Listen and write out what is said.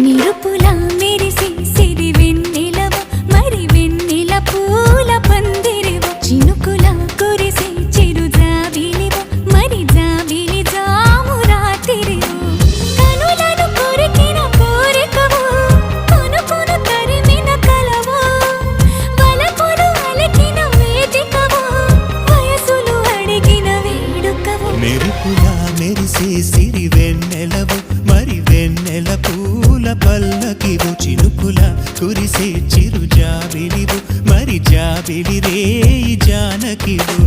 నిరుపుల మెరిసి సిరి వెన్నెలవ మరి వెన్నెల పూల పందిరివ చినుకుల కురిసి చిరు జాబిలివ మరి జాబిలి జాము రాత్రివ కనులను కొరికిన కోరికవు కొనుకొను తరిమిన కలవు వలపులు అలికిన వేదికవు వయసులు అడిగిన వేడుకవు మెరుపుల మెరిసే సిరి వెన్నెలవు మరి వెన్నెల పూల పల్లకివు చినుకుల కురిసే చిరు జాబిలివు మరి జాబిలి రేయి జానకివు